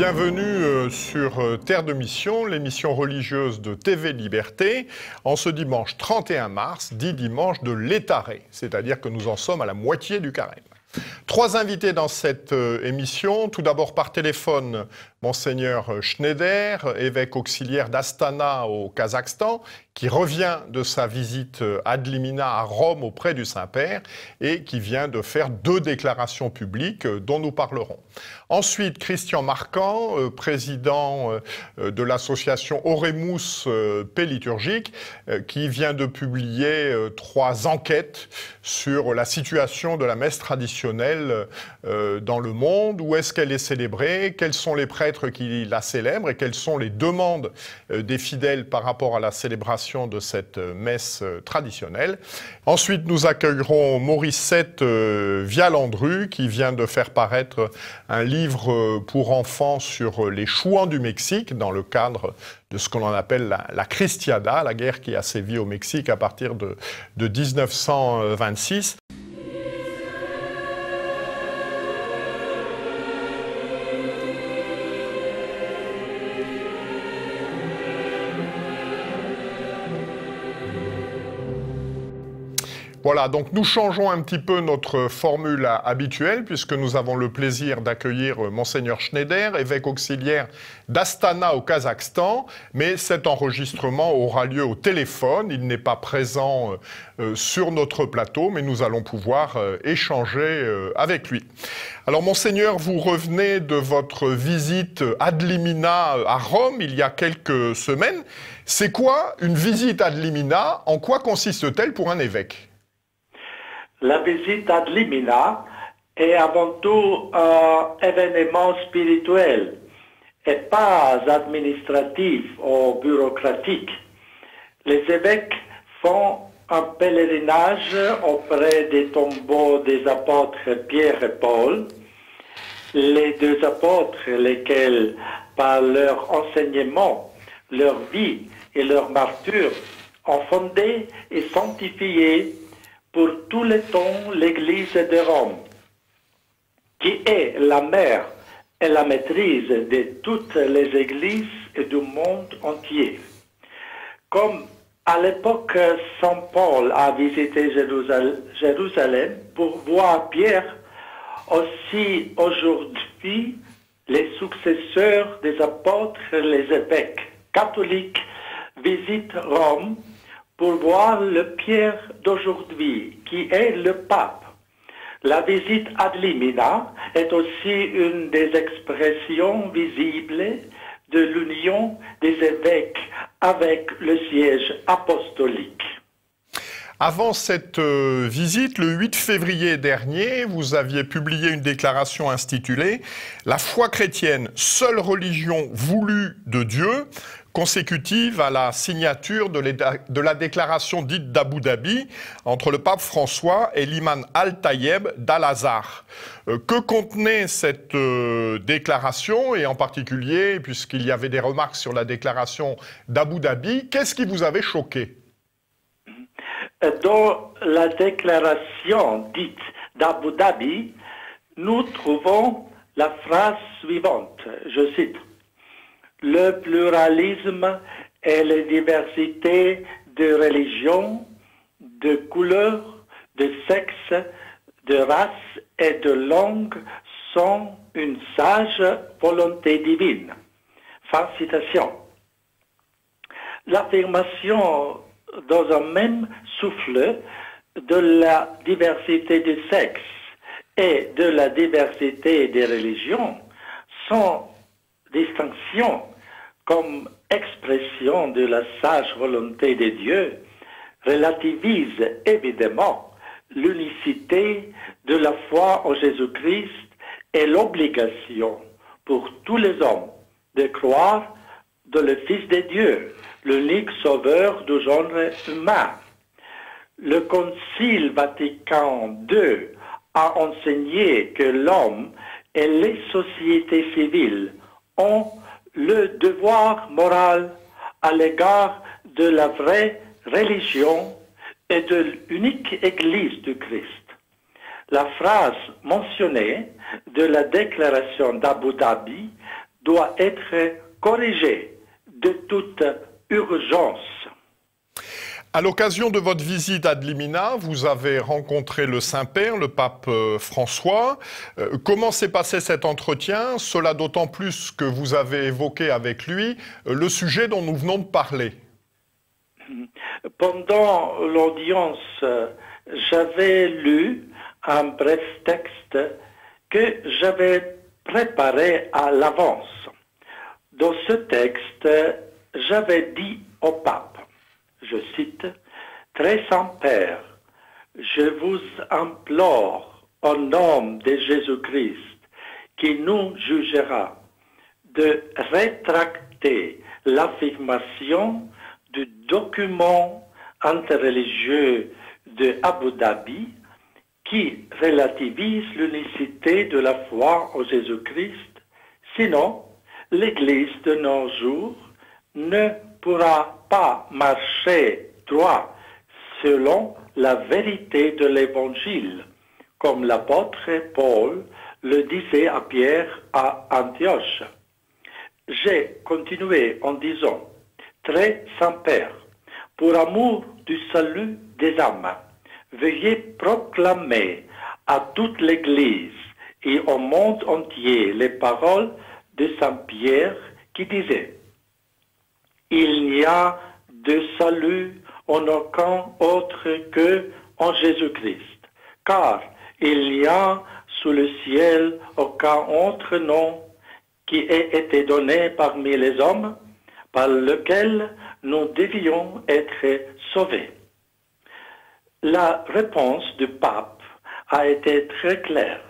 Bienvenue sur Terre de Mission, l'émission religieuse de TV Liberté, en ce dimanche 31 mars, dit dimanche de l'Étaré, c'est-à-dire que nous en sommes à la moitié du carême. Trois invités dans cette émission. Tout d'abord par téléphone, Monseigneur Schneider, évêque auxiliaire d'Astana au Kazakhstan, qui revient de sa visite ad limina à Rome auprès du Saint-Père et qui vient de faire deux déclarations publiques dont nous parlerons. Ensuite, Christian Marquand, président de l'association Oremus Paix liturgique, qui vient de publier trois enquêtes sur la situation de la messe traditionnelle dans le monde, où est-ce qu'elle est célébrée, quels sont les prêtres qui la célèbrent et quelles sont les demandes des fidèles par rapport à la célébration de cette messe traditionnelle. Ensuite, nous accueillerons Morissette Vialandru, qui vient de faire paraître un livre pour enfants sur les chouans du Mexique, dans le cadre de ce qu'on appelle la Cristiada, la guerre qui a sévi au Mexique à partir de 1926. Voilà, donc nous changeons un petit peu notre formule habituelle puisque nous avons le plaisir d'accueillir Monseigneur Schneider, évêque auxiliaire d'Astana au Kazakhstan, mais cet enregistrement aura lieu au téléphone, il n'est pas présent sur notre plateau, mais nous allons pouvoir échanger avec lui. Alors Monseigneur, vous revenez de votre visite ad limina à Rome il y a quelques semaines. C'est quoi une visite ad limina? En quoi consiste-t-elle pour un évêque? La visite ad limina est avant tout un événement spirituel et pas administratif ou bureaucratique. Les évêques font un pèlerinage auprès des tombeaux des apôtres Pierre et Paul, les deux apôtres lesquels, par leur enseignement, leur vie et leur martyre, ont fondé et sanctifié pour tous les temps l'Église de Rome, qui est la mère et la maîtrise de toutes les églises et du monde entier. Comme à l'époque, Saint Paul a visité Jérusalem pour voir Pierre, aussi aujourd'hui, les successeurs des apôtres, les évêques catholiques, visitent Rome pour voir le Pierre d'aujourd'hui, qui est le pape. La visite ad limina est aussi une des expressions visibles de l'union des évêques avec le siège apostolique. Avant cette visite, le 8 février dernier, vous aviez publié une déclaration intitulée « La foi chrétienne, seule religion voulue de Dieu », consécutive à la signature de la déclaration dite d'Abu Dhabi entre le pape François et l'imam Al-Tayeb d'Al-Azhar. Que contenait cette déclaration, et en particulier, puisqu'il y avait des remarques sur la déclaration d'Abu Dhabi, qu'est-ce qui vous avait choqué? Dans la déclaration dite d'Abu Dhabi, nous trouvons la phrase suivante, je cite: le pluralisme et la diversité de religions, de couleurs, de sexes, de races et de langues sont une sage volonté divine. Fin citation. L'affirmation dans un même souffle de la diversité des sexes et de la diversité des religions sans distinction comme expression de la sage volonté de Dieu relativise évidemment l'unicité de la foi en Jésus-Christ et l'obligation pour tous les hommes de croire dans le Fils de Dieu, l'unique sauveur du genre humain. Le Concile Vatican II a enseigné que l'homme et les sociétés civiles ont le devoir moral à l'égard de la vraie religion et de l'unique Église du Christ. La phrase mentionnée de la déclaration d'Abu Dhabi doit être corrigé de toute urgence. À l'occasion de votre visite à Dlimina, vous avez rencontré le Saint-Père, le pape François. Comment s'est passé cet entretien? Cela d'autant plus que vous avez évoqué avec lui le sujet dont nous venons de parler. Pendant l'audience, j'avais lu un bref texte que j'avais préparé à l'avance. Dans ce texte, j'avais dit au pape, je cite, « Très Saint Père, je vous implore au nom de Jésus-Christ, qui nous jugera, de rétracter l'affirmation du document interreligieux de Abu Dhabi qui relativise l'unicité de la foi en Jésus-Christ, sinon l'Église de nos jours ne pourra pas marcher droit selon la vérité de l'Évangile, comme l'apôtre Paul le disait à Pierre à Antioche. J'ai continué en disant, « Très Saint-Père, pour amour du salut des âmes, veuillez proclamer à toute l'Église et au monde entier les paroles de Saint Pierre qui disait « Il n'y a de salut en aucun autre que en Jésus-Christ, car il n'y a sous le ciel aucun autre nom qui ait été donné parmi les hommes par lequel nous devions être sauvés. » La réponse du pape a été très claire.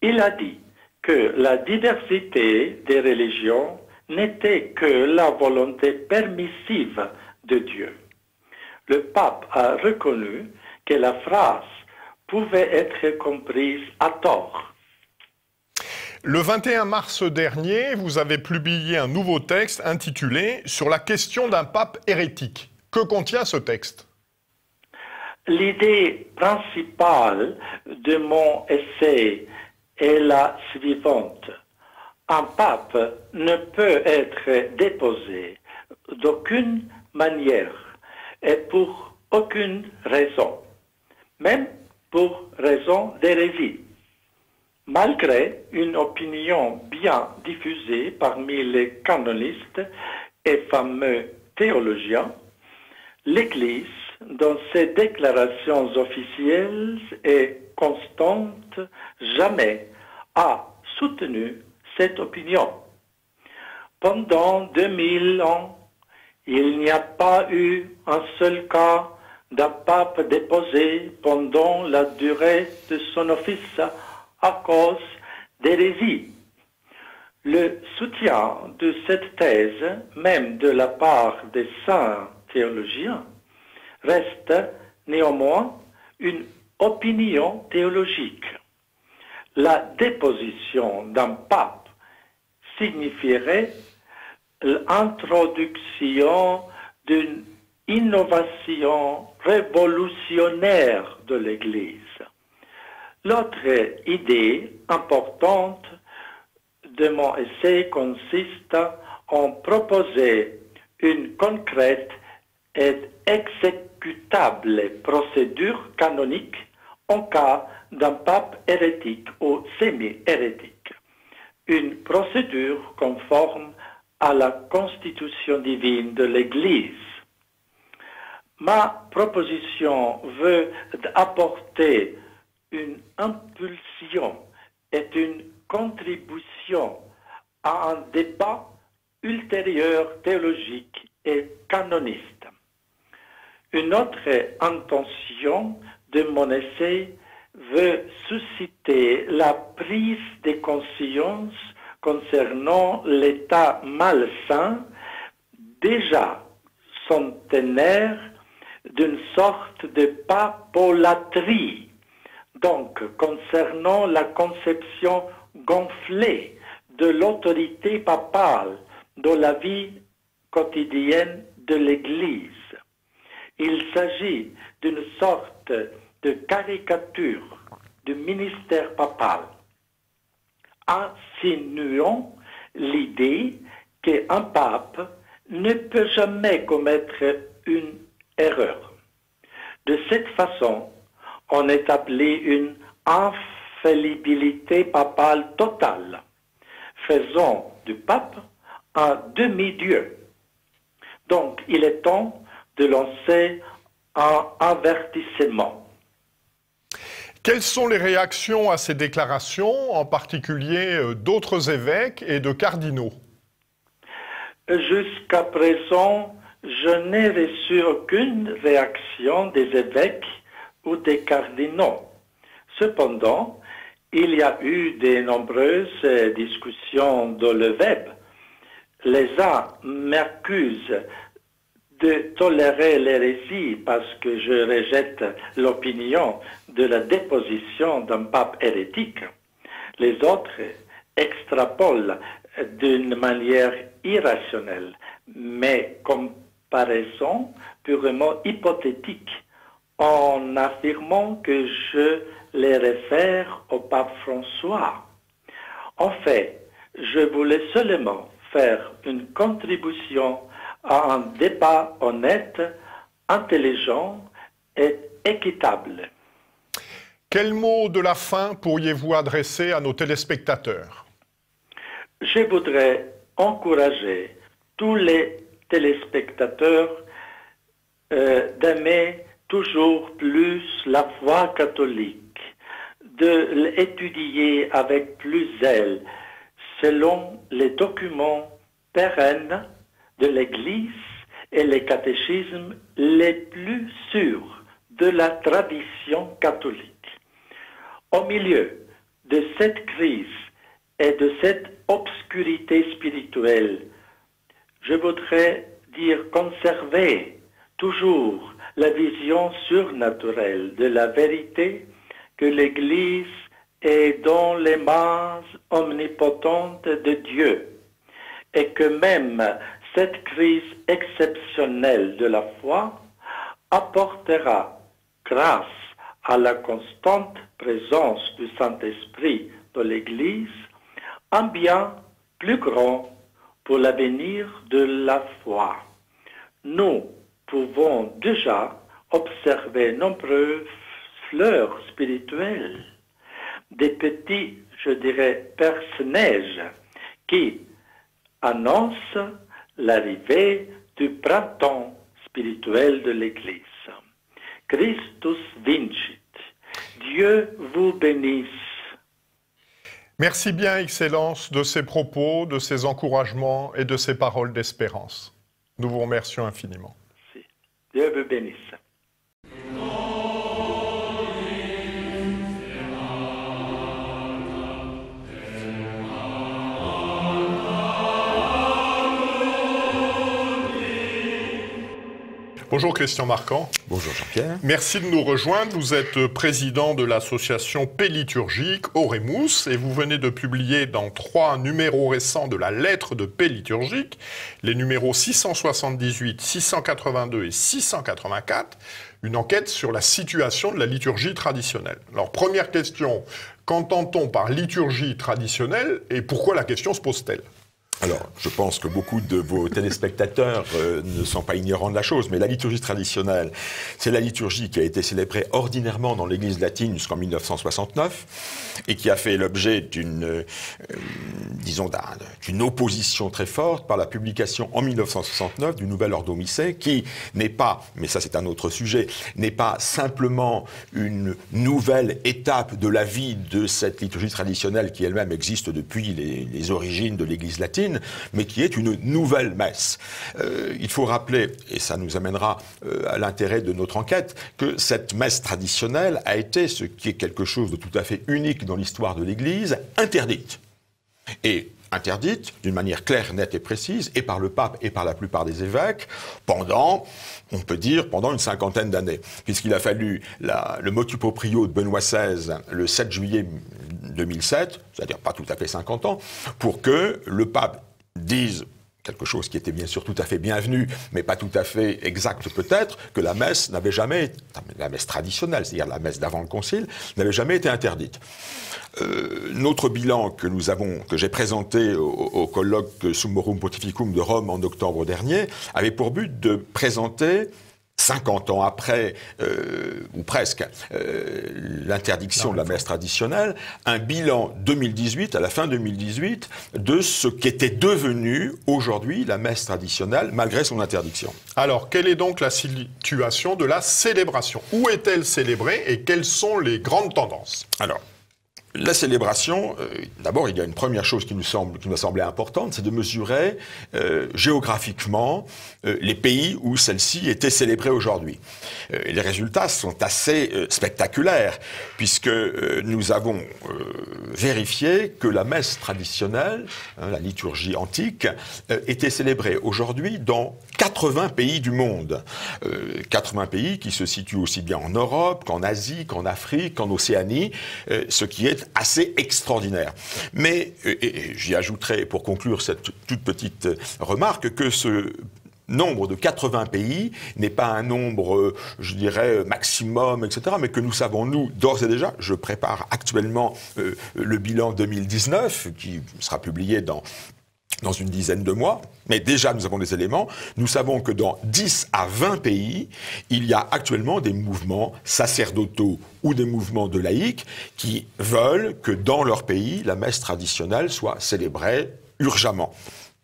Il a dit que la diversité des religions n'était que la volonté permissive de Dieu. Le pape a reconnu que la phrase pouvait être comprise à tort. Le 21 mars dernier, vous avez publié un nouveau texte intitulé « Sur la question d'un pape hérétique ». Que contient ce texte? L'idée principale de mon essai est la suivante. Un pape ne peut être déposé d'aucune manière et pour aucune raison, même pour raison d'hérésie. Malgré une opinion bien diffusée parmi les canonistes et fameux théologiens, l'Église, dans ses déclarations officielles et constantes, jamais a soutenu cette opinion. Pendant 2000 ans, il n'y a pas eu un seul cas d'un pape déposé pendant la durée de son office à cause d'hérésie. Le soutien de cette thèse, même de la part des saints théologiens, reste néanmoins une opinion théologique. La déposition d'un pape signifierait l'introduction d'une innovation révolutionnaire de l'Église. L'autre idée importante de mon essai consiste en proposer une concrète et exécutable procédure canonique en cas d'un pape hérétique ou semi-hérétique. Une procédure conforme à la constitution divine de l'Église. Ma proposition veut apporter une impulsion et une contribution à un débat ultérieur théologique et canoniste. Une autre intention de mon essai veut susciter la prise de conscience concernant l'état malsain, déjà centenaire, d'une sorte de papolatrie, donc concernant la conception gonflée de l'autorité papale dans la vie quotidienne de l'Église. Il s'agit d'une sorte de caricature du ministère papal, insinuant l'idée qu'un pape ne peut jamais commettre une erreur. De cette façon, on établit une infaillibilité papale totale, faisant du pape un demi-dieu. Donc, il est temps de lancer un avertissement. Quelles sont les réactions à ces déclarations, en particulier d'autres évêques et de cardinaux? Jusqu'à présent, je n'ai reçu aucune réaction des évêques ou des cardinaux. Cependant, il y a eu de nombreuses discussions dans le web. Les uns m'accusent de tolérer l'hérésie parce que je rejette l'opinion de la déposition d'un pape hérétique. Les autres extrapolent d'une manière irrationnelle, mais comparaison purement hypothétique, en affirmant que je les réfère au pape François. En fait, je voulais seulement faire une contribution à un débat honnête, intelligent et équitable. Quel mot de la fin pourriez-vous adresser à nos téléspectateurs? Je voudrais encourager tous les téléspectateurs d'aimer toujours plus la foi catholique, de l'étudier avec plus zèle, selon les documents pérennes de l'Église et les catéchismes les plus sûrs de la tradition catholique. Au milieu de cette crise et de cette obscurité spirituelle, je voudrais dire conserver toujours la vision surnaturelle de la vérité que l'Église est dans les mains omnipotentes de Dieu et que même cette crise exceptionnelle de la foi apportera, grâce à la constante présence du Saint-Esprit dans l'Église, un bien plus grand pour l'avenir de la foi. Nous pouvons déjà observer nombreuses fleurs spirituelles, des petits, je dirais, personnages qui annoncent l'arrivée du printemps spirituel de l'Église. Christus vincit. Dieu vous bénisse. Merci bien, Excellence, de ces propos, de ces encouragements et de ces paroles d'espérance. Nous vous remercions infiniment. Dieu vous bénisse. Bonjour Christian Marquand. Bonjour Jean-Pierre. Merci de nous rejoindre. Vous êtes président de l'association Paix liturgique Oremus et vous venez de publier dans 3 numéros récents de la lettre de Paix liturgique, les numéros 678, 682 et 684, une enquête sur la situation de la liturgie traditionnelle. Alors première question, qu'entend-on par liturgie traditionnelle et pourquoi la question se pose-t-elle ? Alors, je pense que beaucoup de vos téléspectateurs ne sont pas ignorants de la chose, mais la liturgie traditionnelle, c'est la liturgie qui a été célébrée ordinairement dans l'Église latine jusqu'en 1969 et qui a fait l'objet d'une opposition très forte par la publication en 1969 du Nouvel Ordo Missae, qui n'est pas, mais ça c'est un autre sujet, n'est pas simplement une nouvelle étape de la vie de cette liturgie traditionnelle qui elle-même existe depuis les origines de l'Église latine, mais qui est une nouvelle messe. Il faut rappeler, et ça nous amènera à l'intérêt de notre enquête, que cette messe traditionnelle a été, ce qui est quelque chose de tout à fait unique dans l'histoire de l'Église, interdite. Et interdite d'une manière claire, nette et précise, et par le pape et par la plupart des évêques, pendant une 50aine d'années, puisqu'il a fallu le motu proprio de Benoît XVI le 7 juillet 2007, c'est-à-dire pas tout à fait 50 ans, pour que le pape dise quelque chose qui était bien sûr tout à fait bienvenu, mais pas tout à fait exact peut-être, que la messe n'avait jamais, la messe traditionnelle, c'est-à-dire la messe d'avant le concile, n'avait jamais été interdite. Notre bilan que j'ai présenté au colloque Summorum Pontificum de Rome en octobre dernier, avait pour but de présenter 50 ans après, ou presque, l'interdiction de la messe traditionnelle, un bilan 2018, à la fin 2018, de ce qu'était devenu aujourd'hui la messe traditionnelle, malgré son interdiction. Alors, quelle est donc la situation de la célébration? Où est-elle célébrée et quelles sont les grandes tendances? Alors, la célébration, d'abord, il y a une première chose qui m'a semblé importante, c'est de mesurer géographiquement les pays où celle-ci était célébrée aujourd'hui. Les résultats sont assez spectaculaires, puisque nous avons vérifié que la messe traditionnelle, la liturgie antique, était célébrée aujourd'hui dans 80 pays du monde. 80 pays qui se situent aussi bien en Europe qu'en Asie, qu'en Afrique, qu'en Océanie, ce qui est assez extraordinaire. Mais, et j'y ajouterai pour conclure cette toute petite remarque, que ce nombre de 80 pays n'est pas un nombre, je dirais, maximum, etc., mais que nous savons, nous, d'ores et déjà, je prépare actuellement le bilan 2019, qui sera publié dans une dizaine de mois, mais déjà nous avons des éléments. Nous savons que dans 10 à 20 pays, il y a actuellement des mouvements sacerdotaux ou des mouvements de laïcs qui veulent que dans leur pays, la messe traditionnelle soit célébrée urgemment.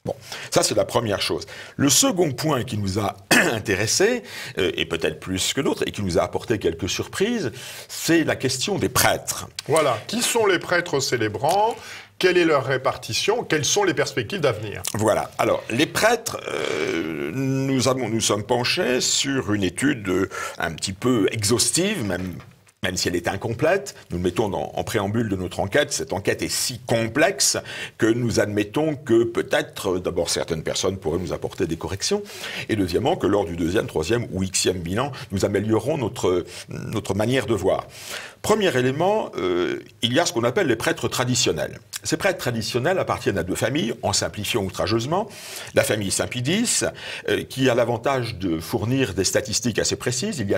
Bon, ça c'est la première chose. Le second point qui nous a intéressés, et peut-être plus que d'autres, et qui nous a apporté quelques surprises, c'est la question des prêtres. Voilà, qui sont les prêtres célébrants ? Quelle est leur répartition? Quelles sont les perspectives d'avenir? Voilà. Alors, les prêtres, nous sommes penchés sur une étude un petit peu exhaustive, même si elle est incomplète. Nous le mettons en préambule de notre enquête. Cette enquête est si complexe que nous admettons que peut-être, d'abord, certaines personnes pourraient nous apporter des corrections, et deuxièmement, que lors du deuxième, troisième ou xème bilan, nous améliorerons notre manière de voir. Premier élément, il y a ce qu'on appelle les prêtres traditionnels. Ces prêtres traditionnels appartiennent à deux familles, en simplifiant outrageusement. La famille Saint-Pie-X, qui a l'avantage de fournir des statistiques assez précises. Il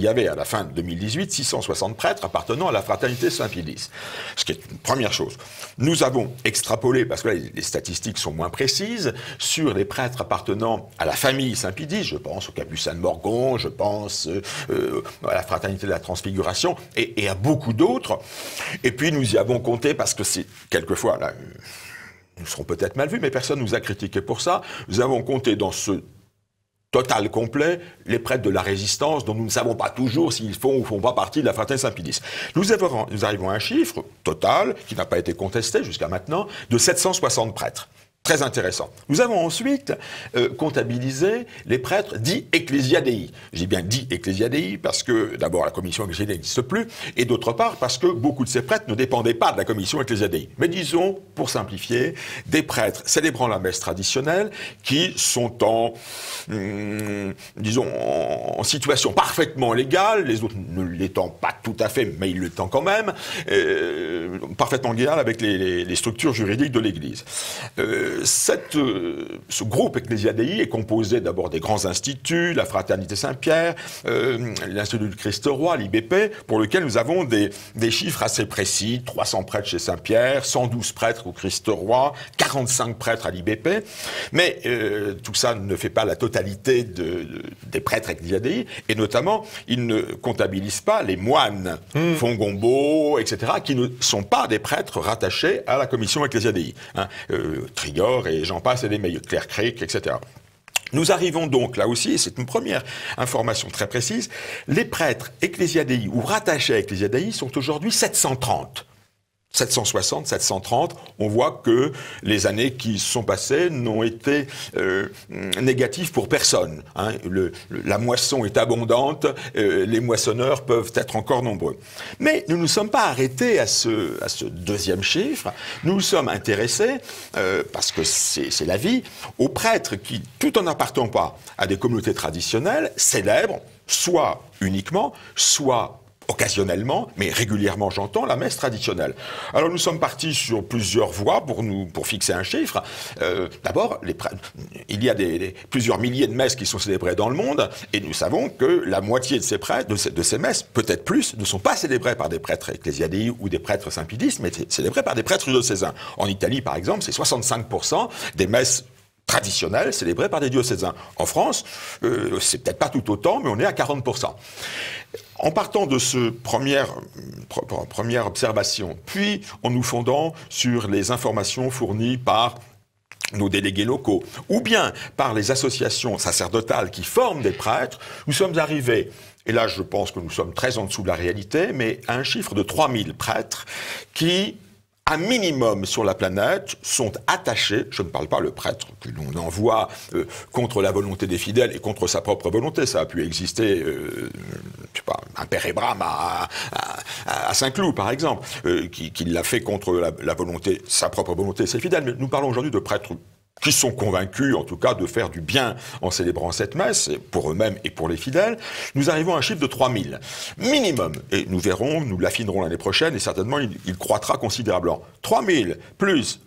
y avait à la fin de 2018 660 prêtres appartenant à la fraternité Saint-Pie-X. Ce qui est une première chose. Nous avons extrapolé, parce que là, les statistiques sont moins précises, sur les prêtres appartenant à la famille Saint-Pie-X. Je pense au Capucin de Morgon, je pense à la fraternité de la Transfiguration, et à beaucoup d'autres. Et puis nous y avons compté, parce que c'est quelquefois, là, nous serons peut-être mal vus, mais personne ne nous a critiqué pour ça. Nous avons compté dans ce total complet les prêtres de la Résistance, dont nous ne savons pas toujours s'ils font ou font pas partie de la fraternité Saint-Pie-X. Nous arrivons à un chiffre total, qui n'a pas été contesté jusqu'à maintenant, de 760 prêtres. Très intéressant. Nous avons ensuite comptabilisé les prêtres dits ecclésiadei. J'ai bien dit ecclésiadei parce que, d'abord, la commission ecclésiadei n'existe plus, et d'autre part, parce que beaucoup de ces prêtres ne dépendaient pas de la commission ecclésiadei. Mais disons, pour simplifier, des prêtres célébrant la messe traditionnelle qui sont en situation parfaitement légale, les autres ne l'étant pas tout à fait, mais ils l'étant quand même, parfaitement légale avec les structures juridiques de l'Église. Ce groupe ecclésiadei est composé d'abord des grands instituts, la Fraternité Saint-Pierre, l'Institut du Christ-Roi, l'IBP, pour lequel nous avons des chiffres assez précis, 300 prêtres chez Saint-Pierre, 112 prêtres au Christ-Roi, 45 prêtres à l'IBP, mais tout ça ne fait pas la totalité des prêtres ecclésiadei, et notamment, ils ne comptabilisent pas les moines, Fongombo, etc., qui ne sont pas des prêtres rattachés à la commission ecclésiadei. Trior et j'en passe et des meilleurs, Claire Crick, etc. Nous arrivons donc là aussi, et c'est une première information très précise, les prêtres ecclésiadei ou rattachés à ecclésiadei sont aujourd'hui 730. 760, 730, on voit que les années qui sont passées n'ont été négatives pour personne. Hein. La moisson est abondante, les moissonneurs peuvent être encore nombreux. Mais nous ne nous sommes pas arrêtés à ce deuxième chiffre, nous nous sommes intéressés, parce que c'est la vie, aux prêtres qui, tout en n'appartenant pas à des communautés traditionnelles, célèbrent soit uniquement, soit occasionnellement, mais régulièrement j'entends, la messe traditionnelle. Alors nous sommes partis sur plusieurs voies pour fixer un chiffre. D'abord, il y a plusieurs milliers de messes qui sont célébrées dans le monde, et nous savons que la moitié de ces messes, peut-être plus, ne sont pas célébrées par des prêtres ecclésiadei ou des prêtres saint-pédistes, mais célébrées par des prêtres diocésains. En Italie, par exemple, c'est 65% des messes traditionnelles célébrées par des diocésains. En France, c'est peut-être pas tout autant, mais on est à 40%. En partant de ce première observation, puis en nous fondant sur les informations fournies par nos délégués locaux, ou bien par les associations sacerdotales qui forment des prêtres, nous sommes arrivés, et là je pense que nous sommes très en dessous de la réalité, mais à un chiffre de 3000 prêtres qui, un minimum sur la planète, sont attachés, je ne parle pas le prêtre que l'on envoie contre la volonté des fidèles et contre sa propre volonté, ça a pu exister, je sais pas, un père Hébraham à Saint-Cloud par exemple, qui l'a fait contre la volonté, sa propre volonté, ses fidèles, mais nous parlons aujourd'hui de prêtres qui sont convaincus, en tout cas, de faire du bien en célébrant cette messe, pour eux-mêmes et pour les fidèles. Nous arrivons à un chiffre de 3000, minimum. Et nous verrons, nous l'affinerons l'année prochaine, et certainement, il croîtra considérablement. 3000 plus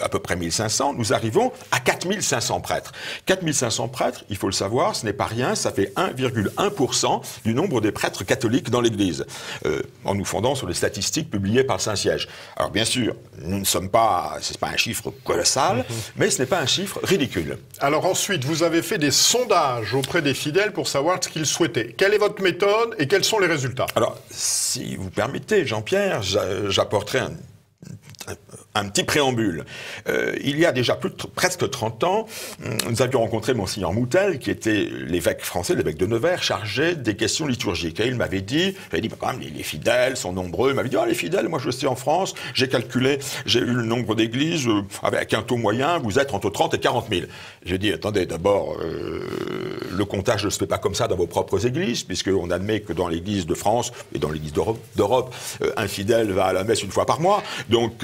à peu près 1500, nous arrivons à 4500 prêtres. 4500 prêtres, il faut le savoir, ce n'est pas rien, ça fait 1,1% du nombre des prêtres catholiques dans l'Église, en nous fondant sur les statistiques publiées par le Saint-Siège. Alors bien sûr, nous ne sommes pas, c'est pas un chiffre colossal, mais ce n'est pas un chiffre ridicule. Alors ensuite, vous avez fait des sondages auprès des fidèles pour savoir ce qu'ils souhaitaient. Quelle est votre méthode et quels sont les résultats? Alors, si vous permettez, Jean-Pierre, j'apporterai un petit préambule. Il y a déjà presque 30 ans, nous avions rencontré Monseigneur Moutel, qui était l'évêque français, l'évêque de Nevers, chargé des questions liturgiques. Et il m'avait dit, quand même, les fidèles sont nombreux. Il m'avait dit, les fidèles, moi je sais en France, j'ai calculé, j'ai eu le nombre d'églises, avec un taux moyen, vous êtes entre 30 et 40 000. J'ai dit, attendez, d'abord, le comptage ne se fait pas comme ça dans vos propres églises, puisqu'on admet que dans l'église de France et dans l'église d'Europe, un fidèle va à la messe une fois par mois. Donc,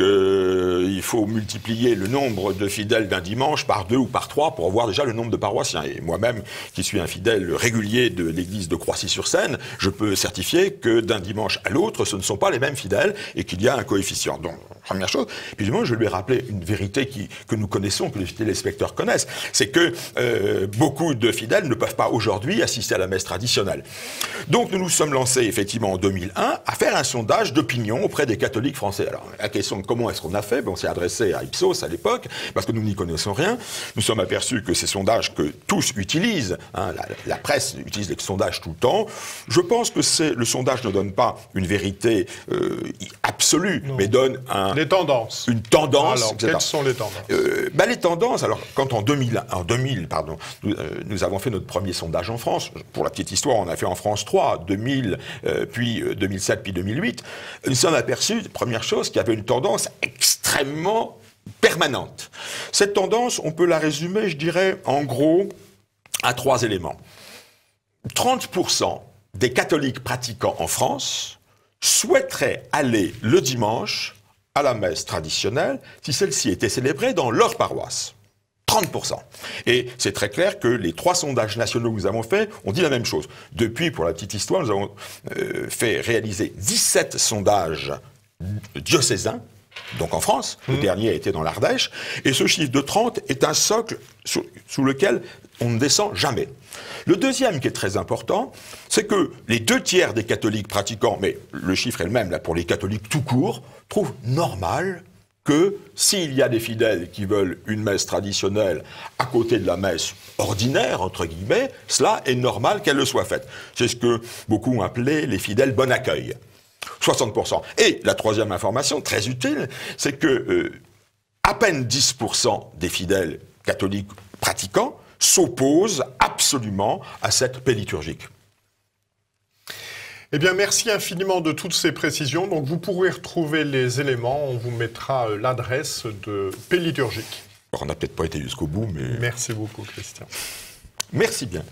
il faut multiplier le nombre de fidèles d'un dimanche par 2 ou par 3 pour avoir déjà le nombre de paroissiens. Et moi-même, qui suis un fidèle régulier de l'église de Croissy-sur-Seine, je peux certifier que d'un dimanche à l'autre, ce ne sont pas les mêmes fidèles et qu'il y a un coefficient. Donc, première chose. Puis, je lui ai rappelé une vérité que nous connaissons, que les téléspectateurs connaissent, c'est que beaucoup de fidèles ne peuvent pas aujourd'hui assister à la messe traditionnelle. Donc, nous nous sommes lancés, effectivement, en 2001, à faire un sondage d'opinion auprès des catholiques français. Alors, la question de comment est-ce qu'on a fait, on s'est adressé à Ipsos à l'époque, parce que nous n'y connaissons rien. Nous sommes aperçus que ces sondages que tous utilisent, la presse utilise les sondages tout le temps. Je pense que le sondage ne donne pas une vérité absolue, mais donne une tendance. Alors, quelles sont les tendances? Les tendances, alors, quand en 2000, nous avons fait notre premier sondage en France, pour la petite histoire, on a fait en France 3, 2000, puis 2007, puis 2008, nous sommes aperçus, première chose, qu'il y avait une tendance extrêmement permanente. Cette tendance, on peut la résumer, je dirais, en gros, à 3 éléments. 30% des catholiques pratiquants en France souhaiteraient aller le dimanche à la messe traditionnelle si celle-ci était célébrée dans leur paroisse. 30%. Et c'est très clair que les 3 sondages nationaux que nous avons faits ont dit la même chose. Depuis, pour la petite histoire, nous avons fait réaliser 17 sondages diocésains, donc en France, le dernier a été dans l'Ardèche, et ce chiffre de 30 est un socle sous lequel on ne descend jamais. Le deuxième qui est très important, c'est que les 2 tiers des catholiques pratiquants, mais le chiffre est le même là pour les catholiques tout court, trouvent normal que s'il y a des fidèles qui veulent une messe traditionnelle à côté de la messe ordinaire, entre guillemets, cela est normal qu'elle le soit faite. C'est ce que beaucoup ont appelé les fidèles bon accueil. 60%. Et la troisième information, très utile, c'est que à peine 10% des fidèles catholiques pratiquants s'opposent absolument à cette paix liturgique. Eh bien, merci infiniment de toutes ces précisions. Donc, vous pourrez retrouver les éléments. On vous mettra l'adresse de paix liturgique. Alors, on n'a peut-être pas été jusqu'au bout, mais... Merci beaucoup, Christian. Merci bien.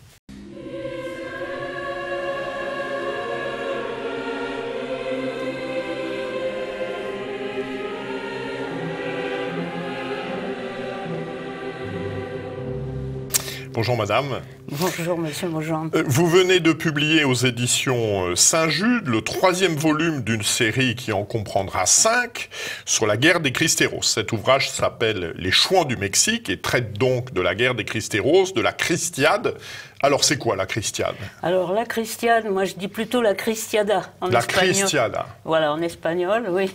Bonjour madame. Bonjour monsieur Maujean. Vous venez de publier aux éditions Saint-Jude le 3e volume d'une série qui en comprendra 5 sur la guerre des Cristeros. Cet ouvrage s'appelle Les Chouans du Mexique et traite donc de la guerre des Cristeros, de la Cristiade. Alors c'est quoi la Cristiade? Alors la Cristiade, moi je dis plutôt la Cristiada en espagnol. La Cristiada. Voilà, en espagnol, oui.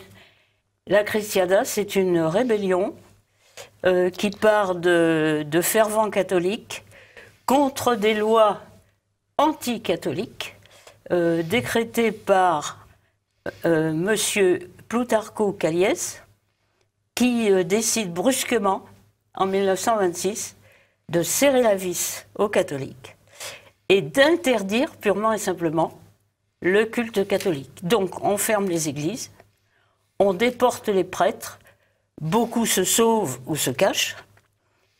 La Cristiada, c'est une rébellion qui part de fervents catholiques contre des lois anti-catholiques décrétées par monsieur Plutarco Calles, qui décide brusquement, en 1926, de serrer la vis aux catholiques et d'interdire purement et simplement le culte catholique. Donc on ferme les églises, on déporte les prêtres, beaucoup se sauvent ou se cachent,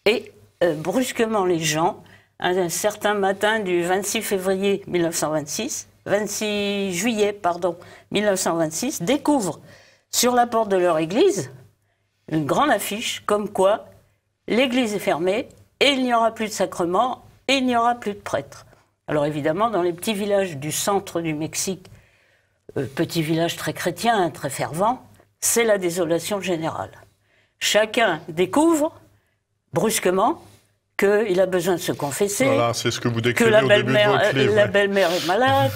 et brusquement les gens, un certain matin du 26 juillet 1926, découvrent sur la porte de leur église une grande affiche comme quoi l'église est fermée et il n'y aura plus de sacrement et il n'y aura plus de prêtres. Alors évidemment, dans les petits villages du centre du Mexique, petits villages très chrétiens, très fervents, c'est la désolation générale. Chacun découvre brusquement qu'il a besoin de se confesser, voilà, c'est ce que vous décrivez au début de votre livre. La belle-mère est malade,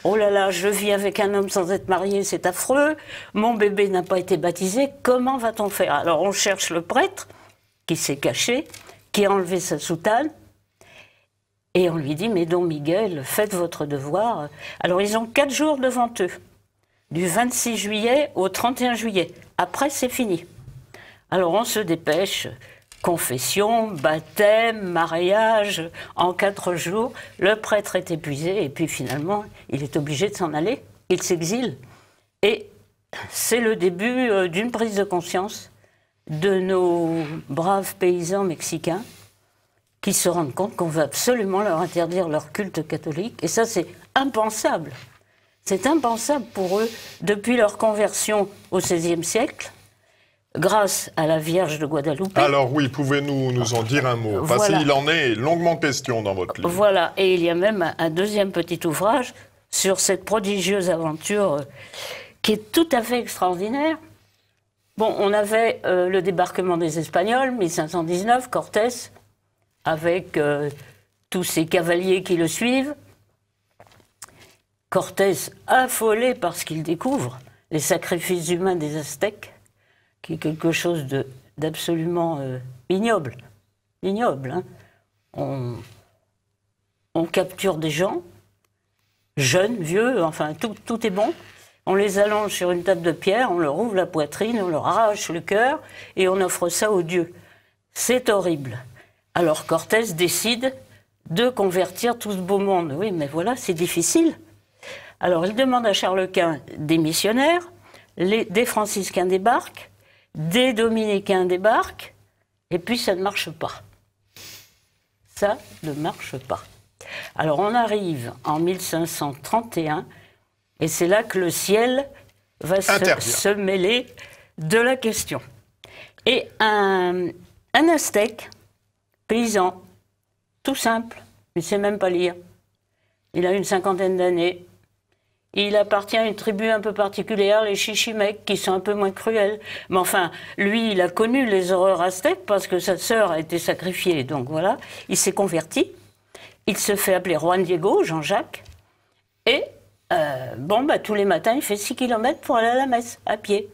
oh là là, je vis avec un homme sans être marié, c'est affreux, mon bébé n'a pas été baptisé, comment va-t-on faire? Alors on cherche le prêtre qui s'est caché, qui a enlevé sa soutane, et on lui dit, mais Don Miguel, faites votre devoir. Alors ils ont 4 jours devant eux, du 26 juillet au 31 juillet. Après, c'est fini. Alors on se dépêche, confession, baptême, mariage, en 4 jours. Le prêtre est épuisé et puis finalement, il est obligé de s'en aller. Il s'exile. Et c'est le début d'une prise de conscience de nos braves paysans mexicains qui se rendent compte qu'on veut absolument leur interdire leur culte catholique. Et ça, c'est impensable. C'est impensable pour eux depuis leur conversion au XVIe siècle, grâce à la Vierge de Guadalupe. Alors oui, pouvez-vous nous en dire un mot? Parce qu'il en est longuement question dans votre livre. Voilà, et il y a même un deuxième petit ouvrage sur cette prodigieuse aventure qui est tout à fait extraordinaire. Bon, on avait le débarquement des Espagnols, 1519, Cortés, avec tous ces cavaliers qui le suivent. Cortés, affolé par ce qu'il découvre, les sacrifices humains des Aztèques, qui est quelque chose d'absolument ignoble. Ignoble, hein. On capture des gens, jeunes, vieux, enfin, tout est bon. On les allonge sur une table de pierre, on leur ouvre la poitrine, on leur arrache le cœur et on offre ça aux dieux. C'est horrible. Alors Cortés décide de convertir tout ce beau monde. Oui, mais voilà, c'est difficile. Alors il demande à Charles Quint des missionnaires, des franciscains débarquent, des dominicains débarquent, et puis ça ne marche pas. Ça ne marche pas. Alors on arrive en 1531, et c'est là que le ciel va se mêler de la question. Et un Aztèque, paysan, tout simple, il ne sait même pas lire. Il a une 50aine d'années. Il appartient à une tribu un peu particulière, les Chichimecs, qui sont un peu moins cruels. Mais enfin, lui, il a connu les horreurs aztèques parce que sa sœur a été sacrifiée. Donc voilà, il s'est converti. Il se fait appeler Juan Diego, Jean-Jacques. Et tous les matins, il fait 6 km pour aller à la messe, à pied.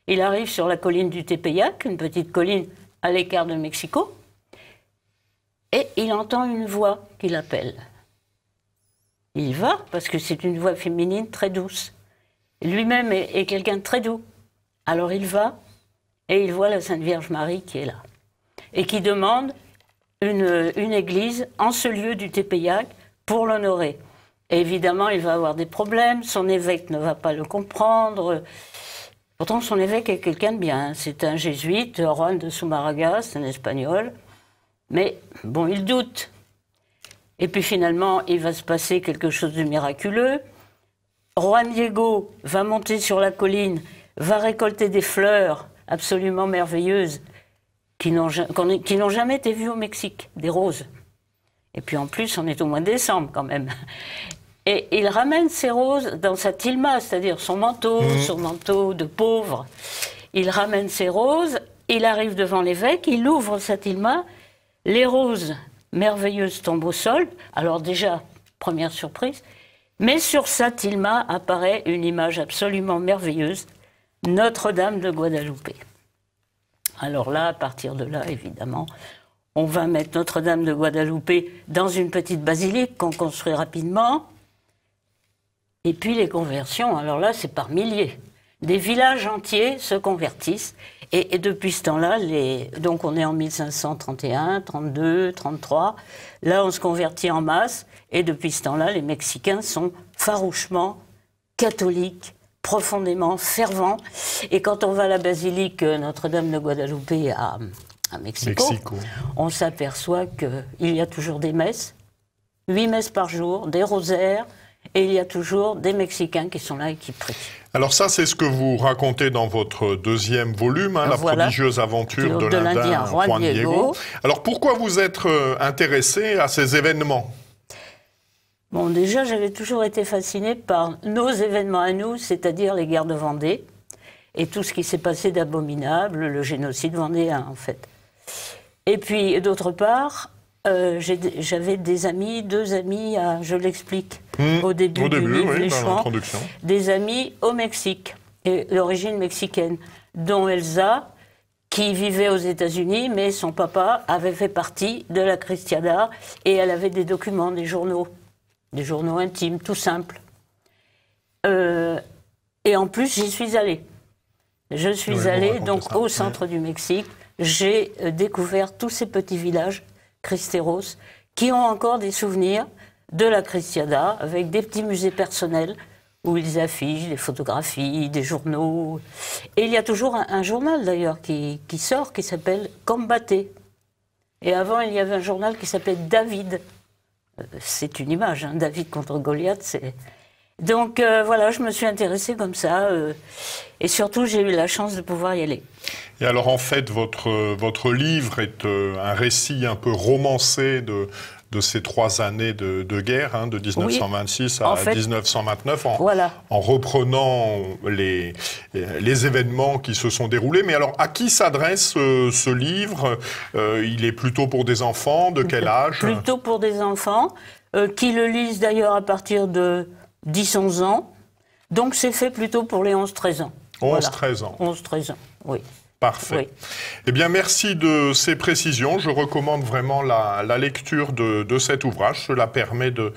Il arrive sur la colline du Tepeyac, une petite colline à l'écart de Mexico. Et il entend une voix qui l'appelle. Il va, parce que c'est une voix féminine très douce. Lui-même est quelqu'un de très doux. Alors il va, et il voit la Sainte Vierge Marie qui est là. Et qui demande une église en ce lieu du Tepeyac pour l'honorer. Et évidemment, il va avoir des problèmes, son évêque ne va pas le comprendre. Pourtant, son évêque est quelqu'un de bien. C'est un jésuite, Juan de Zumárraga, un espagnol. Mais bon, il doute. Et puis finalement, il va se passer quelque chose de miraculeux. Juan Diego va monter sur la colline, va récolter des fleurs absolument merveilleuses qui n'ont jamais été vues au Mexique, des roses. Et puis en plus, on est au mois de décembre quand même. Et il ramène ses roses dans sa tilma, c'est-à-dire son manteau de pauvre. Il ramène ses roses, il arrive devant l'évêque, il ouvre sa tilma, les roses merveilleuses tombent au sol. Alors déjà, première surprise, mais sur sa tilma apparaît une image absolument merveilleuse, Notre-Dame de Guadalupe. Alors là, à partir de là, évidemment, on va mettre Notre-Dame de Guadalupe dans une petite basilique qu'on construit rapidement. Et puis les conversions, alors là, c'est par milliers. Des villages entiers se convertissent. Et depuis ce temps-là, donc on est en 1531, 32, 33. Là, on se convertit en masse. Et depuis ce temps-là, les Mexicains sont farouchement catholiques, profondément fervents. Et quand on va à la basilique Notre-Dame de Guadalupe à Mexico, on s'aperçoit qu'il y a toujours des messes, 8 messes par jour, des rosaires, et il y a toujours des Mexicains qui sont là et qui prient. Alors ça, c'est ce que vous racontez dans votre deuxième volume, hein, La prodigieuse aventure de l'Indien Juan Diego. Alors pourquoi vous êtes intéressé à ces événements ? Bon, déjà, j'avais toujours été fascinée par nos événements à nous, c'est-à-dire les guerres de Vendée, et tout ce qui s'est passé d'abominable, le génocide vendéen, en fait. Et puis, d'autre part, j'avais des amis, 2 amis, je l'explique au début du livre, Les Chouans, des amis au Mexique, et d'origine mexicaine, dont Elsa, qui vivait aux États-Unis, mais son papa avait fait partie de la Cristiada, et elle avait des documents, des journaux intimes, tout simples. Et en plus, j'y suis allée. Je suis allée donc au centre du Mexique. J'ai découvert tous ces petits villages cristeros qui ont encore des souvenirs de la Cristiada, avec des petits musées personnels où ils affichent des photographies, des journaux. Et il y a toujours un journal d'ailleurs qui sort, qui s'appelle Combate. Et avant, il y avait un journal qui s'appelait David. C'est une image, hein, David contre Goliath, c'est... Donc voilà, je me suis intéressée comme ça, et surtout j'ai eu la chance de pouvoir y aller. Et alors en fait, votre livre est un récit un peu romancé de ces 3 années de guerre, hein, de 1926 à 1929, en reprenant les événements qui se sont déroulés. Mais alors, à qui s'adresse ce livre ? Il est plutôt pour des enfants, de quel âge ? Plutôt pour des enfants, qui le lisent d'ailleurs à partir de 10-11 ans. Donc c'est fait plutôt pour les 11-13 ans. 11-13 ans. 11-13 ans, oui. Parfait. Oui. Eh bien, merci de ces précisions. Je recommande vraiment la lecture de cet ouvrage. Cela permet de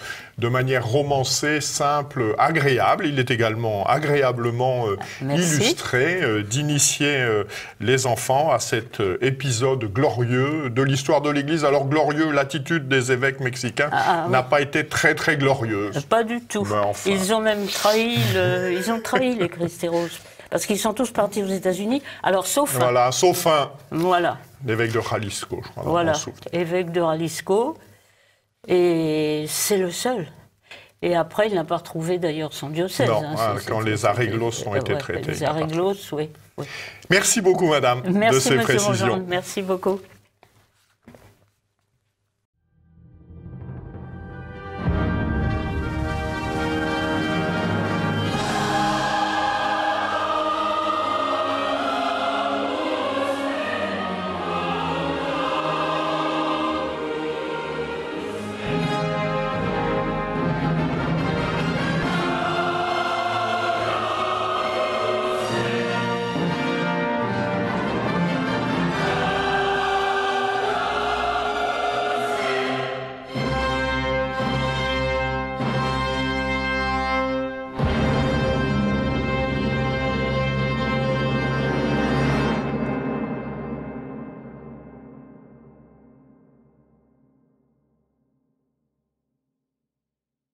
manière romancée, simple, agréable. Il est également agréablement illustré, d'initier les enfants à cet épisode glorieux de l'histoire de l'Église. Alors, glorieux, l'attitude des évêques mexicains n'a pas été très, très glorieuse. Pas du tout. Enfin. Ils ont même trahi les cristeros. Parce qu'ils sont tous partis aux États-Unis, alors sauf un. Voilà, sauf un. Voilà. L'évêque de Jalisco, je crois. Voilà, évêque de Jalisco. Et c'est le seul. Et après, il n'a pas retrouvé d'ailleurs son diocèse. Non, quand les arreglos ont été traités. Les arreglos, oui. Merci beaucoup, madame, de ces précisions. Merci beaucoup.